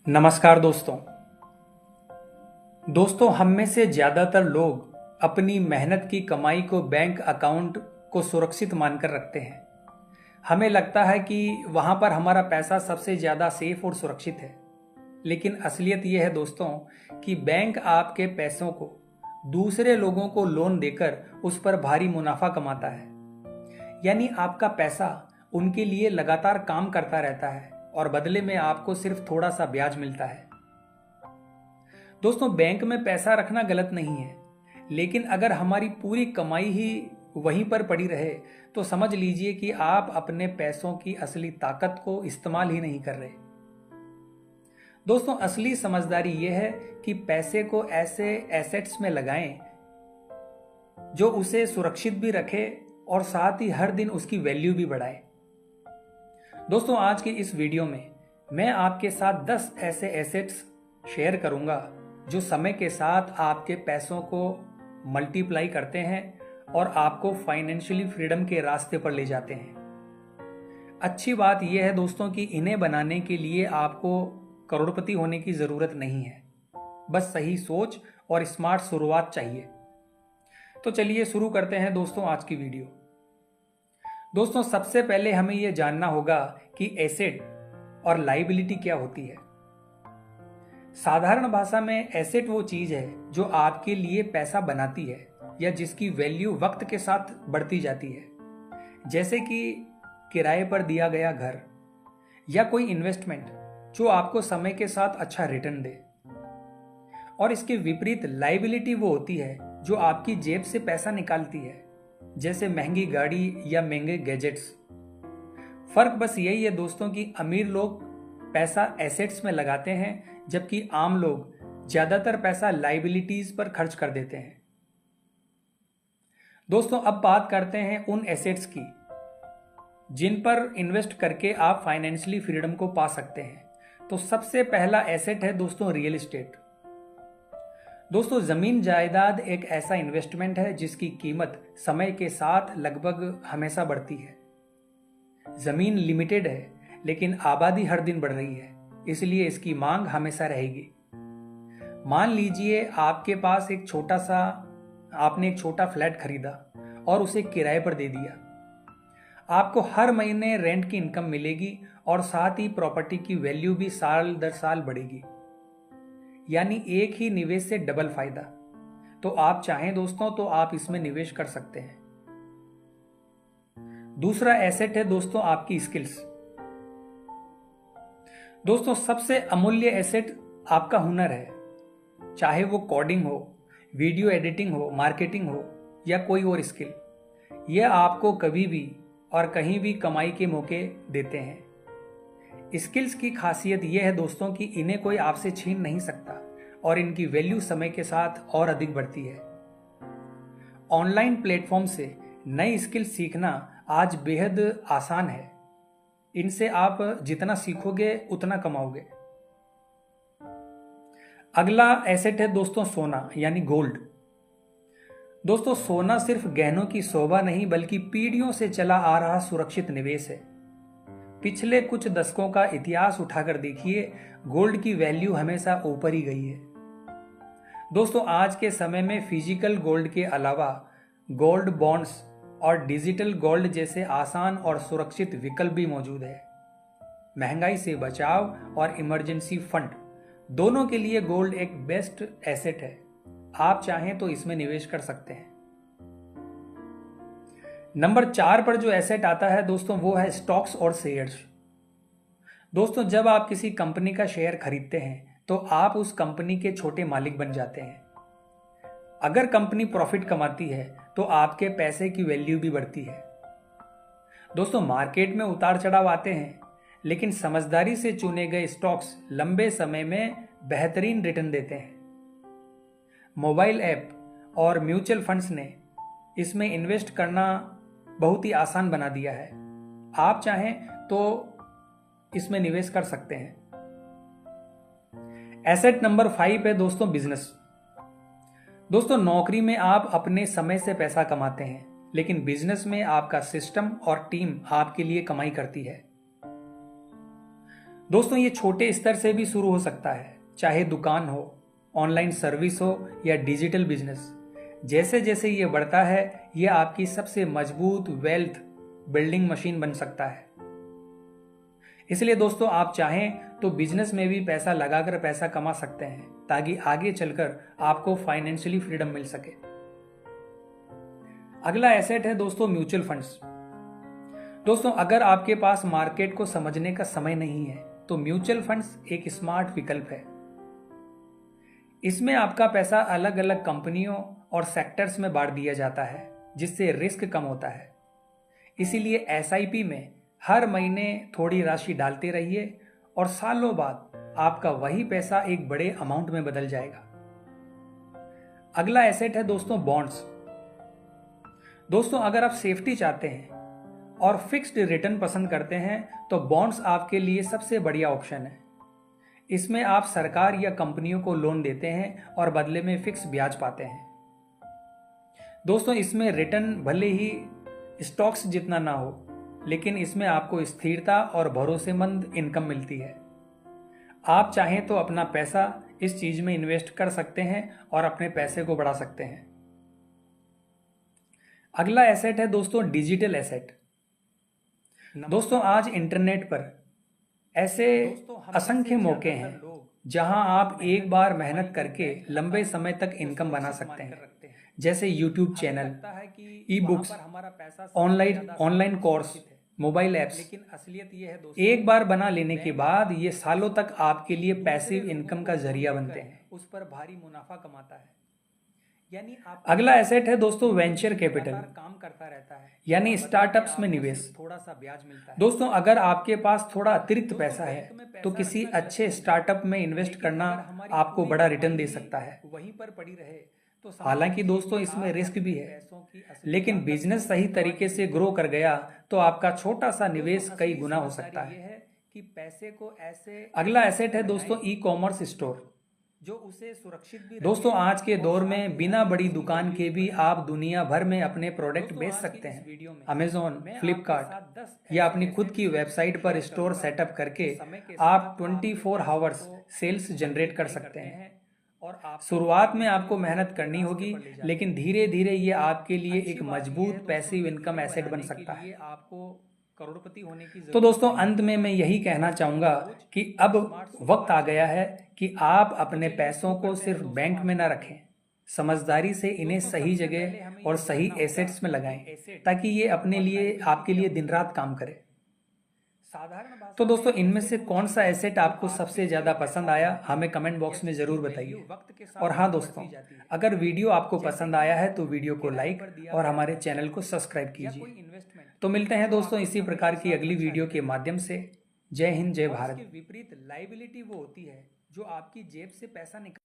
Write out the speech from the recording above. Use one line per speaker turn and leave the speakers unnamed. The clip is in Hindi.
नमस्कार दोस्तों हम में से ज्यादातर लोग अपनी मेहनत की कमाई को बैंक अकाउंट को सुरक्षित मानकर रखते हैं। हमें लगता है कि वहां पर हमारा पैसा सबसे ज्यादा सेफ और सुरक्षित है। लेकिन असलियत यह है दोस्तों कि बैंक आपके पैसों को दूसरे लोगों को लोन देकर उस पर भारी मुनाफा कमाता है। यानी आपका पैसा उनके लिए लगातार काम करता रहता है और बदले में आपको सिर्फ थोड़ा सा ब्याज मिलता है। दोस्तों बैंक में पैसा रखना गलत नहीं है, लेकिन अगर हमारी पूरी कमाई ही वहीं पर पड़ी रहे तो समझ लीजिए कि आप अपने पैसों की असली ताकत को इस्तेमाल ही नहीं कर रहे। दोस्तों असली समझदारी यह है कि पैसे को ऐसे एसेट्स में लगाएं जो उसे सुरक्षित भी रखे और साथ ही हर दिन उसकी वैल्यू भी बढ़ाए। दोस्तों आज की इस वीडियो में मैं आपके साथ 10 ऐसे एसेट्स शेयर करूंगा जो समय के साथ आपके पैसों को मल्टीप्लाई करते हैं और आपको फाइनेंशियली फ्रीडम के रास्ते पर ले जाते हैं। अच्छी बात यह है दोस्तों कि इन्हें बनाने के लिए आपको करोड़पति होने की जरूरत नहीं है, बस सही सोच और स्मार्ट शुरुआत चाहिए। तो चलिए शुरू करते हैं दोस्तों आज की वीडियो। दोस्तों सबसे पहले हमें यह जानना होगा कि एसेट और लायबिलिटी क्या होती है। साधारण भाषा में एसेट वो चीज है जो आपके लिए पैसा बनाती है या जिसकी वैल्यू वक्त के साथ बढ़ती जाती है, जैसे कि किराए पर दिया गया घर या कोई इन्वेस्टमेंट जो आपको समय के साथ अच्छा रिटर्न दे। और इसके विपरीत लायबिलिटी वो होती है जो आपकी जेब से पैसा निकालती है, जैसे महंगी गाड़ी या महंगे गैजेट्स। फर्क बस यही है दोस्तों कि अमीर लोग पैसा एसेट्स में लगाते हैं जबकि आम लोग ज्यादातर पैसा लायबिलिटीज पर खर्च कर देते हैं। दोस्तों अब बात करते हैं उन एसेट्स की जिन पर इन्वेस्ट करके आप फाइनेंशियली फ्रीडम को पा सकते हैं। तो सबसे पहला एसेट है दोस्तों रियल एस्टेट। दोस्तों जमीन जायदाद एक ऐसा इन्वेस्टमेंट है जिसकी कीमत समय के साथ लगभग हमेशा बढ़ती है। जमीन लिमिटेड है लेकिन आबादी हर दिन बढ़ रही है, इसलिए इसकी मांग हमेशा रहेगी। मान लीजिए आपने एक छोटा फ्लैट खरीदा और उसे किराए पर दे दिया। आपको हर महीने रेंट की इनकम मिलेगी और साथ ही प्रॉपर्टी की वैल्यू भी साल दर साल बढ़ेगी, यानी एक ही निवेश से डबल फायदा। तो आप चाहें दोस्तों तो आप इसमें निवेश कर सकते हैं। दूसरा एसेट है दोस्तों आपकी स्किल्स। दोस्तों सबसे अमूल्य एसेट आपका हुनर है, चाहे वो कोडिंग हो, वीडियो एडिटिंग हो, मार्केटिंग हो या कोई और स्किल। यह आपको कभी भी और कहीं भी कमाई के मौके देते हैं। स्किल्स की खासियत यह है दोस्तों कि इन्हें कोई आपसे छीन नहीं सकता और इनकी वैल्यू समय के साथ और अधिक बढ़ती है। ऑनलाइन प्लेटफॉर्म से नई स्किल सीखना आज बेहद आसान है। इनसे आप जितना सीखोगे उतना कमाओगे। अगला एसेट है दोस्तों सोना यानी गोल्ड। दोस्तों सोना सिर्फ गहनों की शोभा नहीं बल्कि पीढ़ियों से चला आ रहा सुरक्षित निवेश है। पिछले कुछ दशकों का इतिहास उठाकर देखिए, गोल्ड की वैल्यू हमेशा ऊपर ही गई है। दोस्तों आज के समय में फिजिकल गोल्ड के अलावा गोल्ड बॉन्ड्स और डिजिटल गोल्ड जैसे आसान और सुरक्षित विकल्प भी मौजूद है। महंगाई से बचाव और इमरजेंसी फंड दोनों के लिए गोल्ड एक बेस्ट एसेट है। आप चाहें तो इसमें निवेश कर सकते हैं। नंबर 4 पर जो एसेट आता है दोस्तों वो है स्टॉक्स और शेयर्स। दोस्तों जब आप किसी कंपनी का शेयर खरीदते हैं तो आप उस कंपनी के छोटे मालिक बन जाते हैं। अगर कंपनी प्रॉफिट कमाती है तो आपके पैसे की वैल्यू भी बढ़ती है। दोस्तों मार्केट में उतार चढ़ाव आते हैं, लेकिन समझदारी से चुने गए स्टॉक्स लंबे समय में बेहतरीन रिटर्न देते हैं। मोबाइल ऐप और म्यूचुअल फंड्स ने इसमें इन्वेस्ट करना बहुत ही आसान बना दिया है। आप चाहें तो इसमें निवेश कर सकते हैं। एसेट नंबर 5 है दोस्तों बिजनेस। दोस्तों नौकरी में आप अपने समय से पैसा कमाते हैं, लेकिन बिजनेस में आपका सिस्टम और टीम आपके लिए कमाई करती है। दोस्तों ये छोटे स्तर से भी शुरू हो सकता है, चाहे दुकान हो, ऑनलाइन सर्विस हो या डिजिटल बिजनेस। जैसे जैसे ये बढ़ता है, ये आपकी सबसे मजबूत वेल्थ बिल्डिंग मशीन बन सकता है। इसलिए दोस्तों आप चाहें तो बिजनेस में भी पैसा लगाकर पैसा कमा सकते हैं, ताकि आगे चलकर आपको फाइनेंशियली फ्रीडम मिल सके। अगला एसेट है दोस्तों म्यूचुअल फंड्स। दोस्तों अगर आपके पास मार्केट को समझने का समय नहीं है तो म्यूचुअल फंड्स एक स्मार्ट विकल्प है। इसमें आपका पैसा अलग अलग कंपनियों और सेक्टर्स में बांट दिया जाता है, जिससे रिस्क कम होता है। इसीलिए एसआईपी में हर महीने थोड़ी राशि डालते रहिए और सालों बाद आपका वही पैसा एक बड़े अमाउंट में बदल जाएगा। अगला एसेट है दोस्तों बॉन्ड्स। दोस्तों अगर आप सेफ्टी चाहते हैं और फिक्स्ड रिटर्न पसंद करते हैं तो बॉन्ड्स आपके लिए सबसे बढ़िया ऑप्शन है। इसमें आप सरकार या कंपनियों को लोन देते हैं और बदले में फिक्स ब्याज पाते हैं। दोस्तों इसमें रिटर्न भले ही स्टॉक्स जितना ना हो, लेकिन इसमें आपको स्थिरता और भरोसेमंद इनकम मिलती है। आप चाहें तो अपना पैसा इस चीज में इन्वेस्ट कर सकते हैं और अपने पैसे को बढ़ा सकते हैं। अगला एसेट है दोस्तों डिजिटल एसेट। दोस्तों आज इंटरनेट पर ऐसे असंख्य मौके हैं जहां आप एक बार मेहनत करके लंबे समय तक इनकम बना सकते हैं, जैसे YouTube channel, e books, online course, mobile apps. लेकिन असलियत ये है दोस्तों, एक बार बना लेने के बाद ये सालों तक आपके लिए पैसिव इनकम का जरिया बनते हैं, उस पर भारी मुनाफा कमाता है। अगला एसेट है दोस्तों वेंचर कैपिटल, काम करता रहता है, यानी स्टार्टअप्स में निवेश। थोड़ा सा ब्याज मिलता है। दोस्तों अगर आपके पास थोड़ा अतिरिक्त पैसा है तो किसी अच्छे स्टार्टअप में इन्वेस्ट करना आपको बड़ा रिटर्न दे सकता है। वहीं पर पड़ी रहे तो हालांकि दोस्तों इसमें रिस्क भी है, लेकिन बिजनेस सही तरीके से ग्रो कर गया तो आपका छोटा सा निवेश कई गुना हो सकता है कि पैसे को ऐसे। अगला एसेट है दोस्तों ई कॉमर्स स्टोर, जो उसे सुरक्षित भी। दोस्तों आज के दौर में बिना बड़ी दुकान के भी आप दुनिया भर में अपने प्रोडक्ट बेच सकते हैं। अमेज़न, फ्लिपकार्ट या अपनी खुद की वेबसाइट पर स्टोर सेटअप करके आप 24 आवर्स सेल्स जनरेट कर सकते हैं। और शुरुआत में आपको मेहनत करनी होगी, लेकिन धीरे धीरे ये आपके लिए एक मजबूत पैसिव इनकम एसेट बन सकता है। आपको करोड़पति होने की। तो दोस्तों अंत में मैं यही कहना चाहूंगा कि अब वक्त आ गया है कि आप अपने पैसों को सिर्फ बैंक में ना रखें, समझदारी से इन्हें सही जगह और सही एसेट्स में लगाएं, ताकि ये अपने लिए आपके लिए दिन रात काम करे। तो दोस्तों इनमें से कौन सा एसेट आपको सबसे ज्यादा पसंद आया हमें कमेंट बॉक्स में जरूर बताइए। और हाँ दोस्तों, अगर वीडियो आपको पसंद आया है तो वीडियो को लाइक और हमारे चैनल को सब्सक्राइब कीजिए। तो मिलते हैं दोस्तों इसी प्रकार की अगली वीडियो के माध्यम से। जय हिंद, जय भारत। विपरीत लायबिलिटी वो होती है जो आपकी जेब से पैसा निकाल